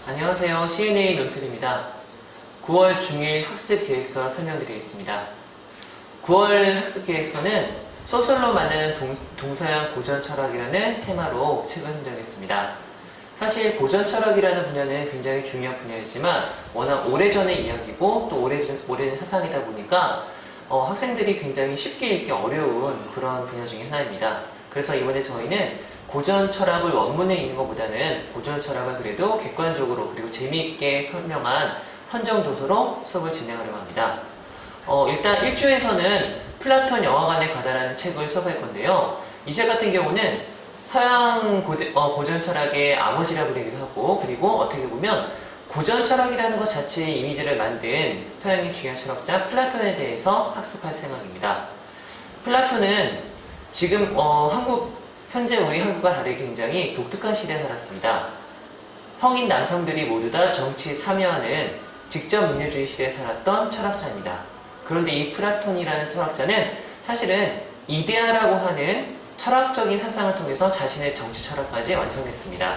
안녕하세요. CNA 논술입니다. 9월 중1 학습계획서 설명드리겠습니다. 9월 학습계획서는 소설로 만드는 동서양 고전철학이라는 테마로 책을 선정했습니다. 사실 고전철학이라는 분야는 굉장히 중요한 분야이지만 워낙 오래전의 이야기고 또 오래된 사상이다 보니까 학생들이 굉장히 쉽게 읽기 어려운 그런 분야 중에 하나입니다. 그래서 이번에 저희는 고전 철학을 원문에 읽는 것보다는 고전 철학을 그래도 객관적으로 그리고 재미있게 설명한 선정 도서로 수업을 진행하려고 합니다. 일단 1주에서는 플라톤 영화관에 가다라는 책을 수업할 건데요. 이 책 같은 경우는 서양 고전 철학의 아버지라 부르기도 하고, 그리고 어떻게 보면 고전 철학이라는 것 자체의 이미지를 만든 서양의 중요한 철학자 플라톤에 대해서 학습할 생각입니다. 플라톤은 지금 현재 우리 한국과 다르게 굉장히 독특한 시대에 살았습니다. 성인 남성들이 모두 다 정치에 참여하는 직접 민주주의 시대에 살았던 철학자입니다. 그런데 이 플라톤이라는 철학자는 사실은 이데아라고 하는 철학적인 사상을 통해서 자신의 정치 철학까지 완성했습니다.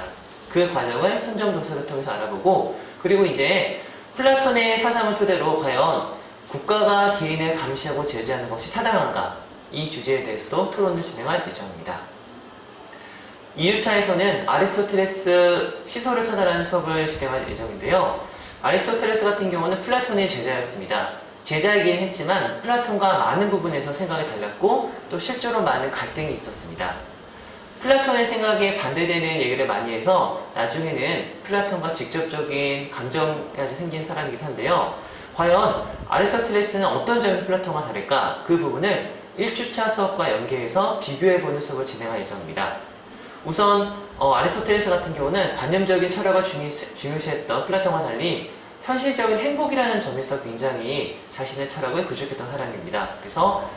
그 과정을 선정도서를 통해서 알아보고, 그리고 이제 플라톤의 사상을 토대로 과연 국가가 개인을 감시하고 제재하는 것이 타당한가, 이 주제에 대해서도 토론을 진행할 예정입니다. 2주차에서는 아리스토텔레스 시설을 찾아라는 수업을 진행할 예정인데요. 아리스토텔레스 같은 경우는 플라톤의 제자였습니다. 제자이긴 했지만 플라톤과 많은 부분에서 생각이 달랐고 또 실제로 많은 갈등이 있었습니다. 플라톤의 생각에 반대되는 얘기를 많이 해서 나중에는 플라톤과 직접적인 감정까지 생긴 사람이기도 한데요. 과연 아리스토텔레스는 어떤 점에서 플라톤과 다를까? 그 부분을 1주차 수업과 연계해서 비교해보는 수업을 진행할 예정입니다. 우선 아리스토텔레스 같은 경우는 관념적인 철학을 중요시했던 플라톤과 달리 현실적인 행복이라는 점에서 굉장히 자신의 철학을 구축했던 사람입니다. 그래서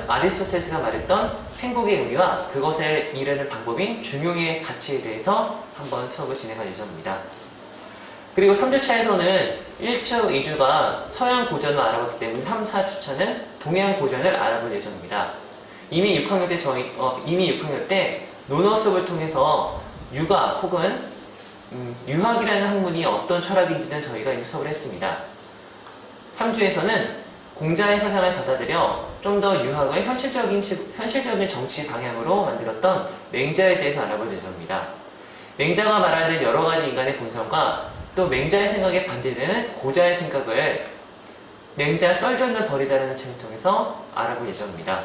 아리스토텔레스가 말했던 행복의 의미와 그것을 이루는 방법인 중용의 가치에 대해서 한번 수업을 진행할 예정입니다. 그리고 3주차에서는 1주, 2주가 서양 고전을 알아봤기 때문에 3, 4주차는 동양 고전을 알아볼 예정입니다. 이미 6학년 때 논어 수업을 통해서 유학 혹은 유학이라는 학문이 어떤 철학인지는 저희가 이미 수업을 했습니다. 3주에서는 공자의 사상을 받아들여 좀 더 유학을 현실적인 정치 방향으로 만들었던 맹자에 대해서 알아볼 예정입니다. 맹자가 말하는 여러 가지 인간의 본성과 또 맹자의 생각에 반대되는 고자의 생각을 맹자 썰전을 벌이다라는 책을 통해서 알아볼 예정입니다.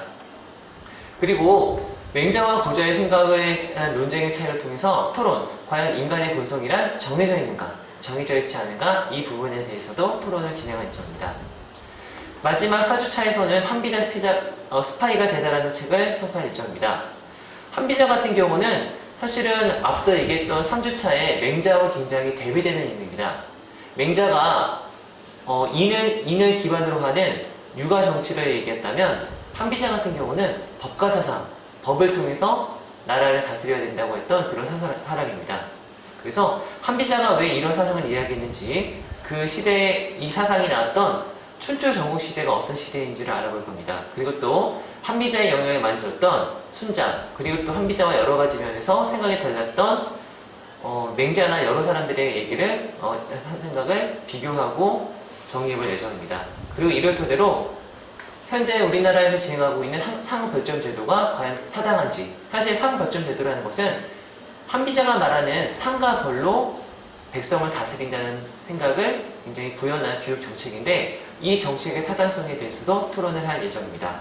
그리고 맹자와 고자의 생각에 대한 논쟁의 차이를 통해서 토론, 과연 인간의 본성이란 정해져 있는가, 정해져 있지 않은가, 이 부분에 대해서도 토론을 진행할 예정입니다. 마지막 4주차에서는 한비자 스파이가 되다라는 책을 수업할 예정입니다. 한비자 같은 경우는 사실은 앞서 얘기했던 3주차에 맹자와 굉장히 대비되는 인물입니다. 맹자가 인을 기반으로 하는 육아 정치를 얘기했다면 한비자 같은 경우는 법과 사상, 법을 통해서 나라를 다스려야 된다고 했던 그런 사람입니다. 그래서 한비자가 왜 이런 사상을 이야기했는지, 그 시대에 이 사상이 나왔던 춘추 전국 시대가 어떤 시대인지를 알아볼 겁니다. 그리고 또 한비자의 영향을 많이 줬던 순자, 그리고 또 한비자와 여러 가지 면에서 생각이 달랐던 맹자나 여러 사람들의 생각을 비교하고 정리해볼 예정입니다. 그리고 이를 토대로 현재 우리나라에서 진행하고 있는 상별점 제도가 과연 타당한지, 사실 상별점 제도라는 것은 한비자가 말하는 상과 벌로 백성을 다스린다는 생각을 굉장히 구현한 교육 정책인데, 이 정책의 타당성에 대해서도 토론을 할 예정입니다.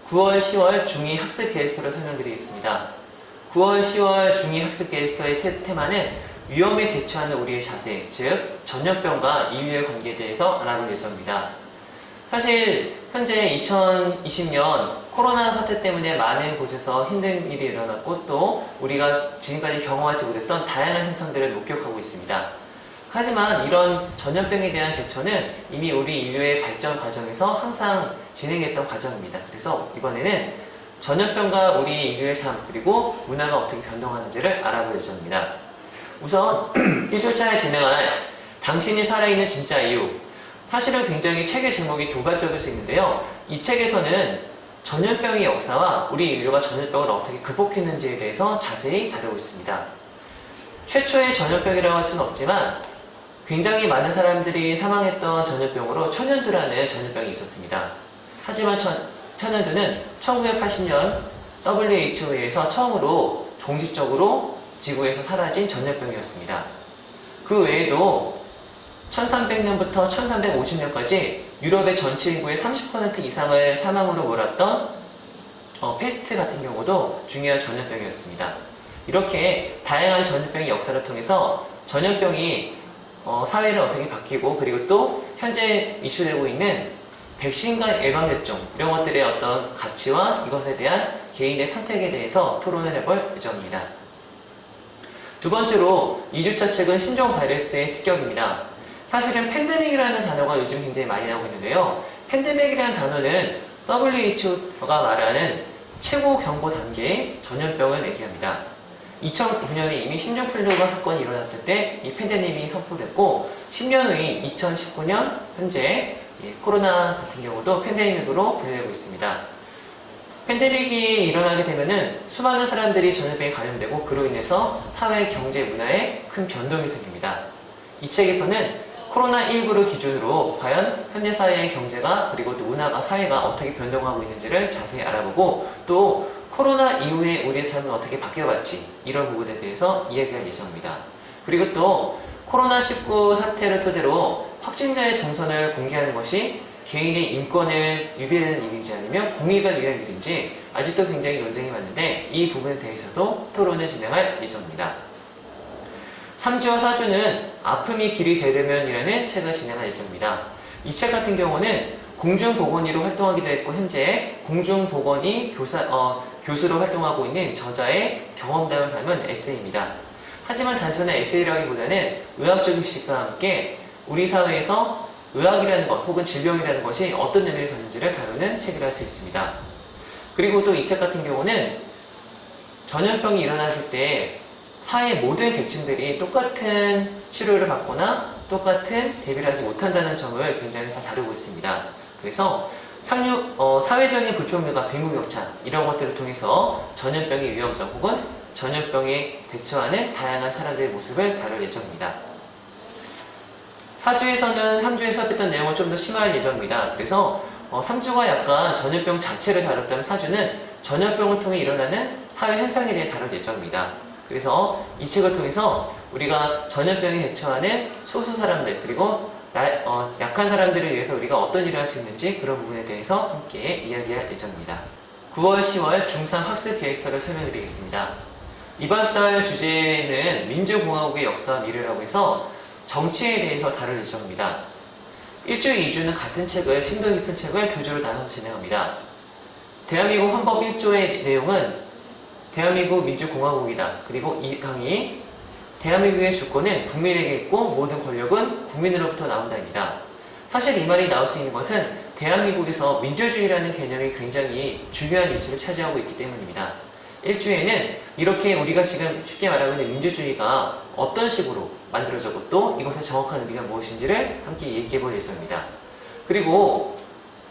9월, 10월 중2 학습 계획서를 설명드리겠습니다. 9월, 10월 중2 학습 계획서의 테마는 위험에 대처하는 우리의 자세, 즉 전염병과 인류의 관계에 대해서 알아볼 예정입니다. 사실 현재 2020년 코로나 사태 때문에 많은 곳에서 힘든 일이 일어났고 또 우리가 지금까지 경험하지 못했던 다양한 현상들을 목격하고 있습니다. 하지만 이런 전염병에 대한 대처는 이미 우리 인류의 발전 과정에서 항상 진행했던 과정입니다. 그래서 이번에는 전염병과 우리 인류의 삶, 그리고 문화가 어떻게 변동하는지를 알아볼 예정입니다. 우선 1주차에 진행할 당신이 살아있는 진짜 이유, 사실은 굉장히 책의 제목이 도발적일 수 있는데요. 이 책에서는 전염병의 역사와 우리 인류가 전염병을 어떻게 극복했는지에 대해서 자세히 다루고 있습니다. 최초의 전염병이라고 할 수는 없지만 굉장히 많은 사람들이 사망했던 전염병으로 천연두라는 전염병이 있었습니다. 하지만 천연두는 1980년 WHO에서 처음으로 공식적으로 지구에서 사라진 전염병이었습니다. 그 외에도 1300년부터 1350년까지 유럽의 전체 인구의 30% 이상을 사망으로 몰았던 패스트 같은 경우도 중요한 전염병이었습니다. 이렇게 다양한 전염병의 역사를 통해서 전염병이 사회를 어떻게 바뀌고 그리고 또 현재 이슈되고 있는 백신과 예방접종 이런 것들의 어떤 가치와 이것에 대한 개인의 선택에 대해서 토론을 해볼 예정입니다. 두 번째로 2주차 책은 신종 바이러스의 습격입니다. 사실은 팬데믹이라는 단어가 요즘 굉장히 많이 나오고 있는데요. 팬데믹이라는 단어는 WHO가 말하는 최고 경보 단계의 전염병을 얘기합니다. 2009년에 이미 신종플루가 사건이 일어났을 때 이 팬데믹이 선포됐고 10년 후인 2019년 현재 코로나 같은 경우도 팬데믹으로 분류되고 있습니다. 팬데믹이 일어나게 되면은 수많은 사람들이 전염병에 감염되고 그로 인해서 사회, 경제, 문화에 큰 변동이 생깁니다. 이 책에서는 코로나19를 기준으로 과연 현재 사회의 경제가 그리고 또 문화가 사회가 어떻게 변동하고 있는지를 자세히 알아보고 또 코로나 이후에 우리의 삶은 어떻게 바뀌어갔지 이런 부분에 대해서 이야기할 예정입니다. 그리고 또 코로나19 사태를 토대로 확진자의 동선을 공개하는 것이 개인의 인권을 위배하는 일인지 아니면 공익을 위한 일인지 아직도 굉장히 논쟁이 많은데 이 부분에 대해서도 토론을 진행할 예정입니다. 3주와 4주는 아픔이 길이 되려면이라는 책을 진행할 예정입니다. 이 책 같은 경우는 공중보건의로 활동하기도 했고 현재 공중보건의 교수로 활동하고 있는 저자의 경험담을 담은 에세이입니다. 하지만 단순한 에세이라기보다는 의학적인 지식과 함께 우리 사회에서 의학이라는 것 혹은 질병이라는 것이 어떤 의미를 갖는지를 다루는 책이라 할 수 있습니다. 그리고 또 이 책 같은 경우는 전염병이 일어났을 때 사회 모든 계층들이 똑같은 치료를 받거나 똑같은 대비를 하지 못한다는 점을 굉장히 다 다루고 있습니다. 그래서 사회적인 불평등과 빈부격차 이런 것들을 통해서 전염병의 위험성 혹은 전염병에 대처하는 다양한 사람들의 모습을 다룰 예정입니다. 4주에서는 3주에 수업했던 내용을 좀 더 심화할 예정입니다. 그래서 3주가 약간 전염병 자체를 다뤘다면 4주는 전염병을 통해 일어나는 사회 현상에 대해 다룰 예정입니다. 그래서 이 책을 통해서 우리가 전염병에 대처하는 소수 사람들 그리고 약한 사람들을 위해서 우리가 어떤 일을 할 수 있는지 그런 부분에 대해서 함께 이야기할 예정입니다. 9월, 10월 중3 학습 계획서를 설명드리겠습니다. 이번 달 주제는 민주공화국의 역사와 미래라고 해서 정치에 대해서 다룰 예정입니다. 1주, 2주는 같은 책을 심도 깊은 책을 2주로 나눠서 진행합니다. 대한민국 헌법 1조의 내용은 대한민국 민주공화국이다. 그리고 이 강의 대한민국의 주권은 국민에게 있고 모든 권력은 국민으로부터 나온다입니다. 사실 이 말이 나올 수 있는 것은 대한민국에서 민주주의라는 개념이 굉장히 중요한 위치를 차지하고 있기 때문입니다. 1주에는 이렇게 우리가 지금 쉽게 말하고 있는 민주주의가 어떤 식으로 만들어졌고 또 이것의 정확한 의미가 무엇인지를 함께 얘기해 볼 예정입니다. 그리고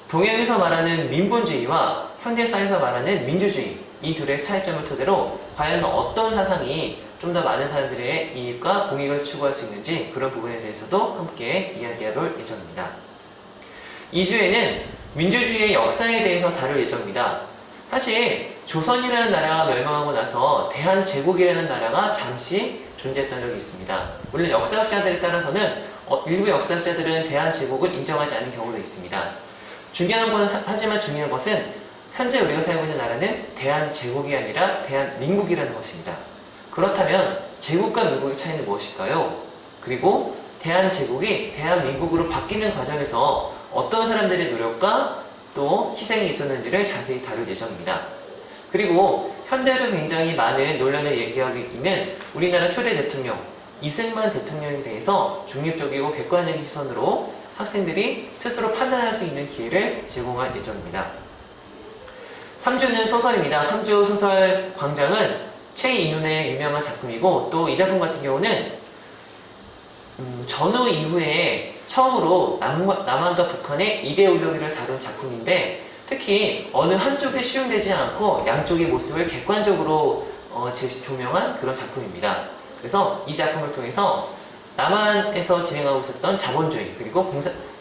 동양에서 말하는 민본주의와 현대사에서 말하는 민주주의 이 둘의 차이점을 토대로 과연 어떤 사상이 좀 더 많은 사람들의 이익과 공익을 추구할 수 있는지 그런 부분에 대해서도 함께 이야기해 볼 예정입니다. 2주에는 민주주의의 역사에 대해서 다룰 예정입니다. 사실 조선이라는 나라가 멸망하고 나서 대한제국이라는 나라가 잠시 존재했던 적이 있습니다. 물론 역사학자들에 따라서는 일부 역사학자들은 대한제국을 인정하지 않는 경우도 있습니다. 하지만 중요한 것은 현재 우리가 살고 있는 나라는 대한제국이 아니라 대한민국이라는 것입니다. 그렇다면 제국과 민국의 차이는 무엇일까요? 그리고 대한제국이 대한민국으로 바뀌는 과정에서 어떤 사람들의 노력과 또 희생이 있었는지를 자세히 다룰 예정입니다. 그리고 현대에도 굉장히 많은 논란을 얘기하고 있는 우리나라 초대 대통령 이승만 대통령에 대해서 중립적이고 객관적인 시선으로 학생들이 스스로 판단할 수 있는 기회를 제공할 예정입니다. 3주는 소설입니다. 3주 소설 광장은 최인훈의 유명한 작품이고 또 이 작품 같은 경우는 전후 이후에 처음으로 남한과 북한의 이데올로기를 다룬 작품인데 특히 어느 한쪽에 수용되지 않고 양쪽의 모습을 객관적으로 조명한 그런 작품입니다. 그래서 이 작품을 통해서 남한에서 진행하고 있었던 자본주의 그리고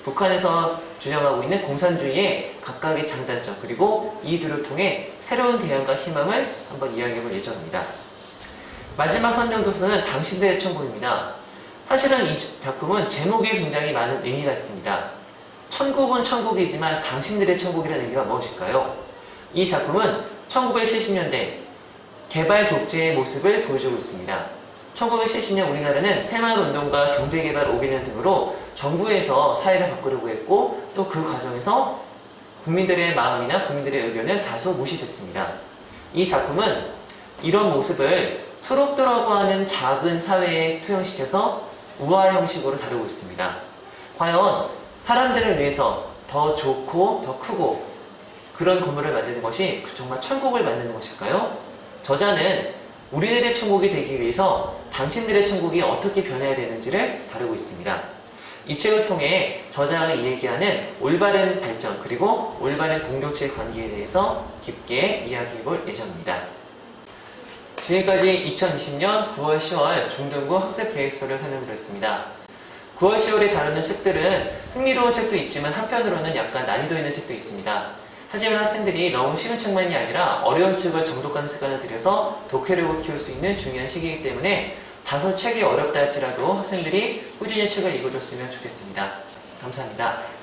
북한에서 주장하고 있는 공산주의의 각각의 장단점 그리고 이들을 통해 새로운 대안과 희망을 한번 이야기해볼 예정입니다. 마지막 헌정도서는 당신들의 천국입니다. 사실은 이 작품은 제목에 굉장히 많은 의미가 있습니다. 천국은 천국이지만 당신들의 천국이라는 의미가 무엇일까요? 이 작품은 1970년대 개발 독재의 모습을 보여주고 있습니다. 1970년 우리나라는 새마을운동과 경제개발 5개년 등으로 정부에서 사회를 바꾸려고 했고 또 그 과정에서 국민들의 마음이나 국민들의 의견은 다소 무시됐습니다. 이 작품은 이런 모습을 소록도라고 하는 작은 사회에 투영시켜서 우화 형식으로 다루고 있습니다. 과연 사람들을 위해서 더 좋고 더 크고 그런 건물을 만드는 것이 정말 천국을 만드는 것일까요? 저자는 우리들의 천국이 되기 위해서 당신들의 천국이 어떻게 변해야 되는지를 다루고 있습니다. 이 책을 통해 저자가 얘기하는 올바른 발전 그리고 올바른 공동체 관계에 대해서 깊게 이야기해 볼 예정입니다. 지금까지 2020년 9월 10월 중등부 학습계획서를 설명드렸습니다. 9월 10월에 다루는 책들은 흥미로운 책도 있지만 한편으로는 약간 난이도 있는 책도 있습니다. 하지만 학생들이 너무 쉬운 책만이 아니라 어려운 책을 정독하는 습관을 들여서 독해력을 키울 수 있는 중요한 시기이기 때문에 다소 책이 어렵다 할지라도 학생들이 꾸준히 책을 읽어줬으면 좋겠습니다. 감사합니다.